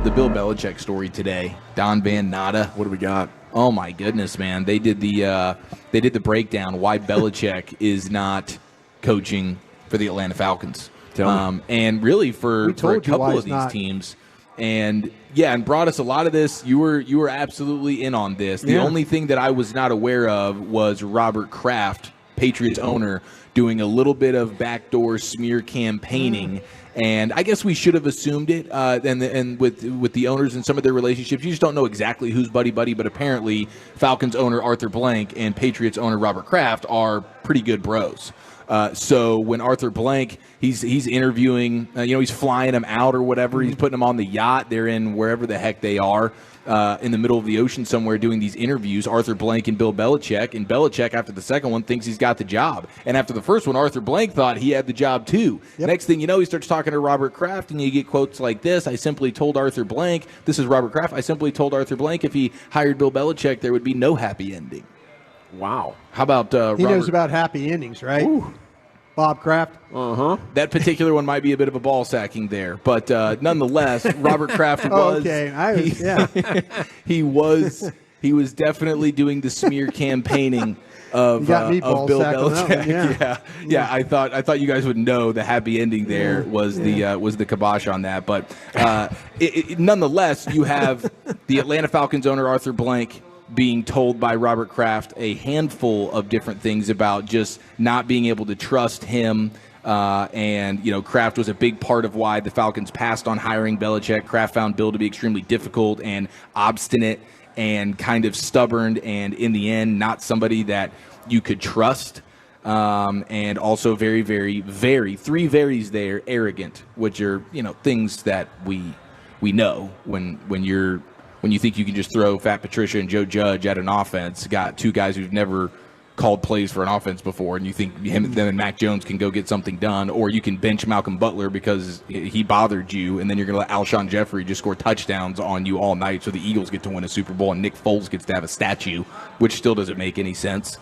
the Bill Belichick story today. Don Van Natta. What do we got? Oh my goodness, man! They did the breakdown why Belichick is not coaching for the Atlanta Falcons, and really for a couple of these teams. And and brought us a lot of this. You were absolutely in on this. The only thing that I was not aware of was Robert Kraft, Patriots owner, doing a little bit of backdoor smear campaigning. And I guess we should have assumed it. And with the owners and some of their relationships, you just don't know exactly who's buddy-buddy. But apparently, Falcons owner Arthur Blank and Patriots owner Robert Kraft are pretty good bros. So when Arthur Blank, he's interviewing, he's flying them out or whatever. He's putting them on the yacht. They're in wherever the heck they are, in the middle of the ocean somewhere doing these interviews, Arthur Blank and Bill Belichick. And Belichick, after the second one, thinks he's got the job. And after the first one, Arthur Blank thought he had the job too. Yep. Next thing you know, he starts talking to Robert Kraft, and you get quotes like this. I simply told Arthur Blank, this is Robert Kraft, I simply told Arthur Blank if he hired Bill Belichick, there would be no happy ending. Wow. How about He knows about happy endings, right? Ooh. Bob Kraft. That particular one might be a bit of a ball sacking there, but nonetheless, Robert Kraft was. He was definitely doing the smear campaigning of Bill Belichick. I thought you guys would know the happy ending there was the kibosh on that, but nonetheless, you have the Atlanta Falcons owner Arthur Blank being told by Robert Kraft a handful of different things about just not being able to trust him. And Kraft was a big part of why the Falcons passed on hiring Belichick. Kraft found Bill to be extremely difficult and obstinate and kind of stubborn, and in the end, not somebody that you could trust. And also very, very, very, three veries there, arrogant, which are, things that we know when you think you can just throw Fat Patricia and Joe Judge at an offense, got two guys who've never called plays for an offense before, and you think them and Mac Jones can go get something done, or you can bench Malcolm Butler because he bothered you, and then you're going to let Alshon Jeffrey just score touchdowns on you all night so the Eagles get to win a Super Bowl and Nick Foles gets to have a statue, which still doesn't make any sense.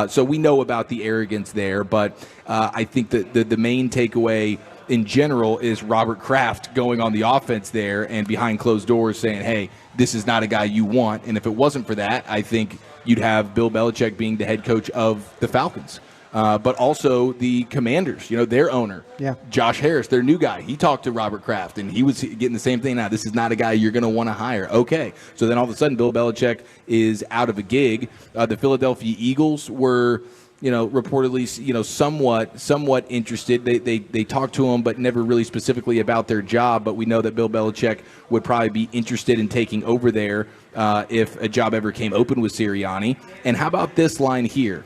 So we know about the arrogance there, but I think that the main takeaway in general is Robert Kraft going on the offense there and behind closed doors saying, hey, this is not a guy you want. And if it wasn't for that, I think you'd have Bill Belichick being the head coach of the Falcons. But also the Commanders, their owner, Josh Harris, their new guy. He talked to Robert Kraft, and he was getting the same thing. Now, this is not a guy you're going to want to hire. Okay. So then all of a sudden, Bill Belichick is out of a gig. The Philadelphia Eagles were reportedly, somewhat interested. They talked to him, but never really specifically about their job. But we know that Bill Belichick would probably be interested in taking over there if a job ever came open with Sirianni. And how about this line here?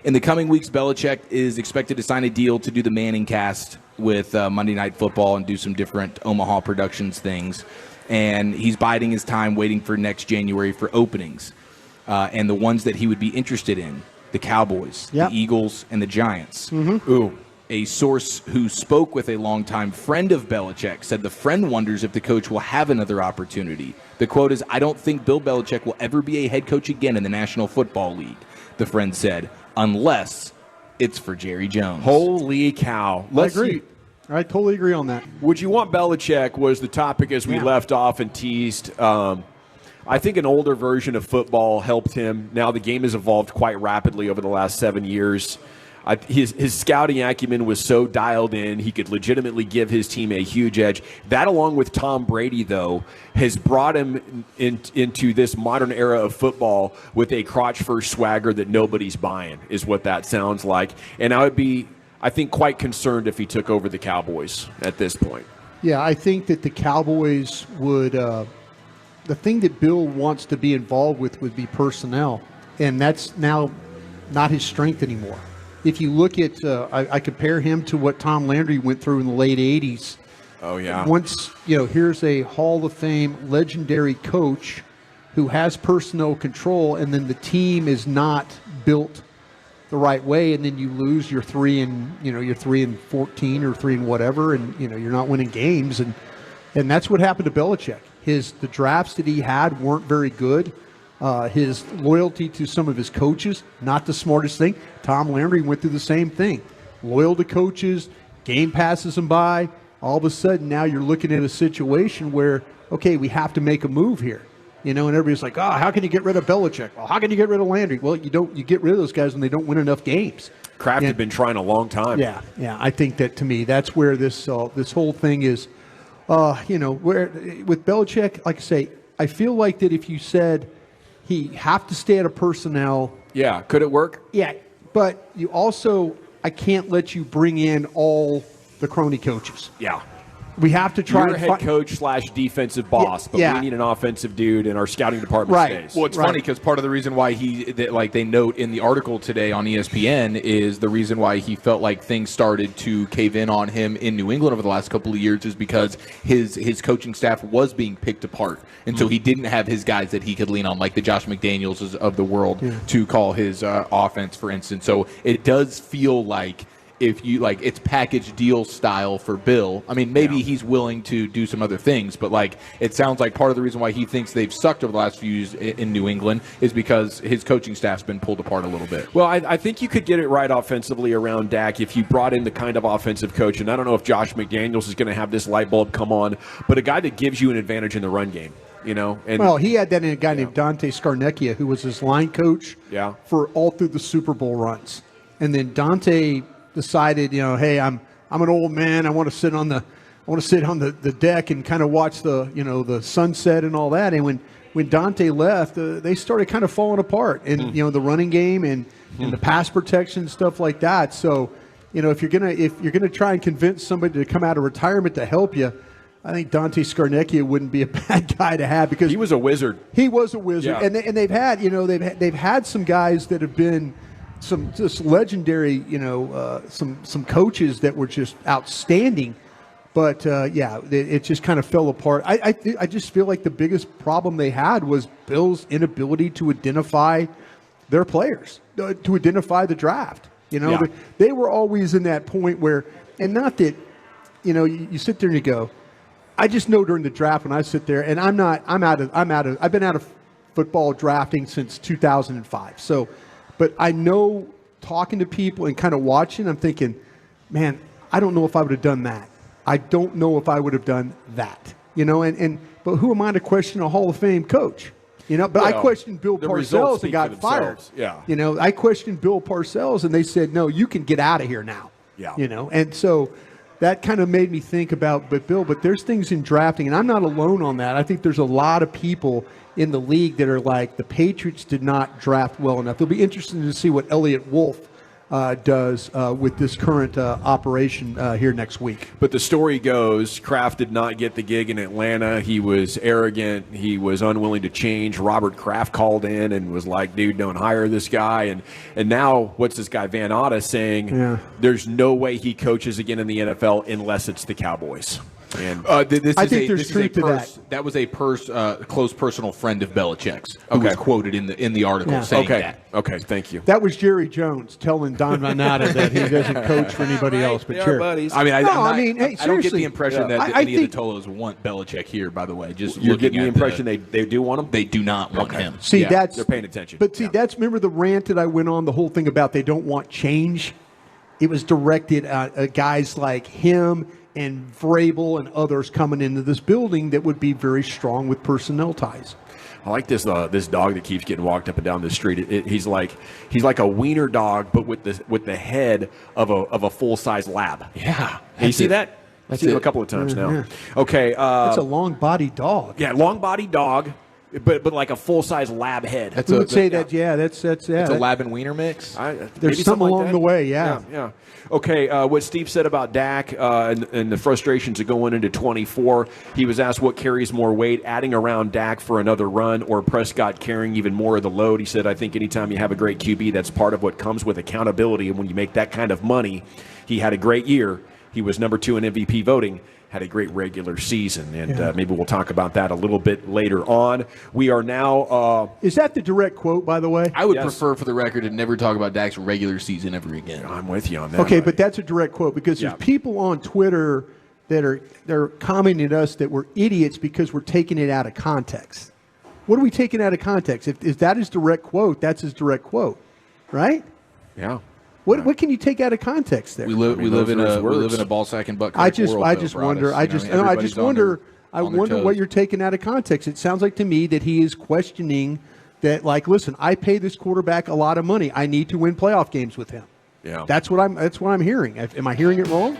In the coming weeks, Belichick is expected to sign a deal to do the Manning cast with Monday Night Football and do some different Omaha Productions things. And he's biding his time, waiting for next January for openings. And the ones that he would be interested in. The Cowboys, the Eagles, and the Giants. Ooh. A source who spoke with a longtime friend of Belichick said the friend wonders if the coach will have another opportunity. The quote is, I don't think Bill Belichick will ever be a head coach again in the National Football League, the friend said, unless it's for Jerry Jones. Holy cow. I agree. I totally agree on that. Would you want Belichick was the topic as we left off and teased. I think an older version of football helped him. Now the game has evolved quite rapidly over the last 7 years. His scouting acumen was so dialed in, he could legitimately give his team a huge edge. That, along with Tom Brady, though, has brought him into this modern era of football with a crotch-first swagger that nobody's buying, is what that sounds like. And I would be, I think, quite concerned if he took over the Cowboys at this point. Yeah, I think that the Cowboys would the thing that Bill wants to be involved with would be personnel, and that's now not his strength anymore. If you look at, I compare him to what Tom Landry went through in the late 80s. Oh, yeah. Once, here's a Hall of Fame legendary coach who has personnel control, and then the team is not built the right way, and then you lose your 3-14 or 3 and whatever, and you're not winning games, and that's what happened to Belichick. The drafts that he had weren't very good. His loyalty to some of his coaches, not the smartest thing. Tom Landry went through the same thing. Loyal to coaches, game passes him by, all of a sudden now you're looking at a situation where, okay, we have to make a move here. And everybody's like, oh, how can you get rid of Belichick? Well, how can you get rid of Landry? Well, you get rid of those guys when they don't win enough games. Kraft had been trying a long time. Yeah. I think that, to me, that's where this whole thing is, where with Belichick, like I say, I feel like that if you said he have to stay out of personnel. Yeah, could it work? Yeah, but you also, I can't let you bring in all the crony coaches. Yeah. We have to try. You're a head coach / defensive boss, but we need an offensive dude, and our scouting department stays. Well, it's funny because part of the reason why they note in the article today on ESPN is the reason why he felt like things started to cave in on him in New England over the last couple of years is because his coaching staff was being picked apart, and so he didn't have his guys that he could lean on, like the Josh McDaniels of the world, to call his offense, for instance. So it does feel like, if you it's package deal style for Bill. I mean, maybe he's willing to do some other things, but it sounds like part of the reason why he thinks they've sucked over the last few years in New England is because his coaching staff's been pulled apart a little bit. Well, I think you could get it right offensively around Dak if you brought in the kind of offensive coach, and I don't know if Josh McDaniels is going to have this light bulb come on, but a guy that gives you an advantage in the run game. And he had that in a guy named Dante Scarnecchia, who was his line coach for all through the Super Bowl runs, and then Dante decided, hey, I'm an old man. I want to sit on the deck and kind of watch the sunset and all that. And when Dante left, they started kind of falling apart, and the running game and the pass protection and stuff like that. So, if you're gonna try and convince somebody to come out of retirement to help you, I think Dante Scarnecchia wouldn't be a bad guy to have, because he was a wizard. He was a wizard, and they've had they've had some guys that have been some just legendary, some coaches that were just outstanding, but it just kind of fell apart. I just feel like the biggest problem they had was Bill's inability to identify their players, to identify the draft. They were always in that point where, and not that, you sit there and you go, I just know during the draft when I sit there, and I've been out of football drafting since 2005, so. But I know, talking to people and kind of watching, I'm thinking, man, I don't know if I would have done that. I don't know if I would have done that. But who am I to question a Hall of Fame coach? But I questioned Bill Parcells and got fired. Yeah. I questioned Bill Parcells, and they said, no, you can get out of here now. Yeah. And so that kind of made me think about, but there's things in drafting, and I'm not alone on that. I think there's a lot of people in the league that are like, the Patriots did not draft well enough. It'll be interesting to see what Elliott Wolf does with this current operation here next week. But the story goes, Kraft did not get the gig in Atlanta. He was arrogant. He was unwilling to change. Robert Kraft called in and was like, dude, don't hire this guy. And now, what's this guy, Van Otta, saying there's no way he coaches again in the NFL unless it's the Cowboys. And I think there's truth to that. That was a close personal friend of Belichick's who was quoted in the article saying that. Okay, thank you. That was Jerry Jones telling Don Van Natta that he doesn't coach for anybody else but Jerry. Buddies. I mean, I don't get the seriously. impression that any of the Tolos want Belichick here, by the way. Just You're getting the impression they do want him? They do not want him. See, they're paying attention. But that's, remember the rant that I went on, the whole thing about they don't want change? It was directed at guys like him and Vrabel and others coming into this building that would be very strong with personnel ties. I like this dog that keeps getting walked up and down the street. He's like a wiener dog, but with the head of a full size lab. Yeah, you see that? I've seen him a couple of times now. Yeah. Okay, it's a long bodied dog. Yeah, long bodied dog. But like a full size lab head. That's a lab and wiener mix. There's some along like the way, yeah. Okay, what Steve said about Dak and the frustrations of going into 24. He was asked what carries more weight, adding around Dak for another run or Prescott carrying even more of the load. He said, I think anytime you have a great QB, that's part of what comes with accountability. And when you make that kind of money, he had a great year. He was number 2 in MVP voting. Had a great regular season, and maybe we'll talk about that a little bit later on. We are now... Is that the direct quote, by the way? I would prefer, for the record, to never talk about Dak's regular season ever again. I'm with you on that. Okay, but that's a direct quote, because there's people on Twitter that they're commenting at us that we're idiots because we're taking it out of context. What are we taking out of context? If that is direct quote, that's his direct quote, right? Yeah. What can you take out of context there? We live in a ball sack and butt crack world. I just wonder. I wonder what you're taking out of context. It sounds like to me that he is questioning that. Like, listen, I pay this quarterback a lot of money. I need to win playoff games with him. Yeah, that's what I'm hearing. Am I hearing it wrong?